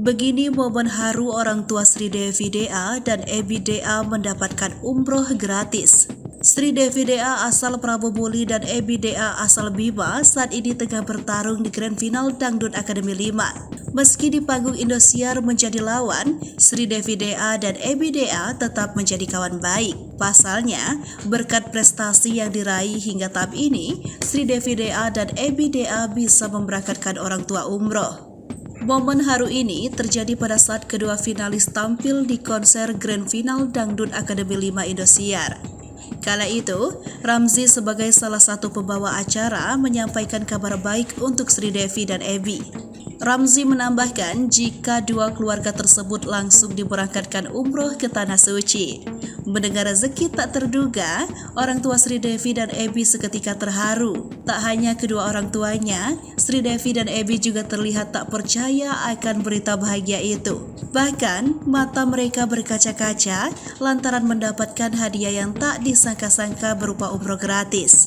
Begini momen haru orang tua Sri Devi DA dan Ebi DA mendapatkan umroh gratis. Sri Devi DA asal Prabu Muli dan Ebi DA asal Bima saat ini tengah bertarung di Grand Final Dangdut Akademi 5. Meski di panggung Indosiar menjadi lawan, Sri Devi DA dan Ebi DA tetap menjadi kawan baik. Pasalnya, berkat prestasi yang diraih hingga tahap ini, Sri Devi DA dan Ebi DA bisa memberangkatkan orang tua umroh. Momen haru ini terjadi pada saat kedua finalis tampil di konser Grand Final Dangdut Akademi 5 Indosiar. Kala itu, Ramzy sebagai salah satu pembawa acara menyampaikan kabar baik untuk Sri Devi dan Ebi. Ramzy menambahkan jika dua keluarga tersebut langsung diberangkatkan umroh ke Tanah Suci. Mendengar rezeki tak terduga, orang tua Sri Devi dan Ebi seketika terharu. Tak hanya kedua orang tuanya, Sri Devi dan Ebi juga terlihat tak percaya akan berita bahagia itu. Bahkan, mata mereka berkaca-kaca lantaran mendapatkan hadiah yang tak disangka-sangka berupa umroh gratis.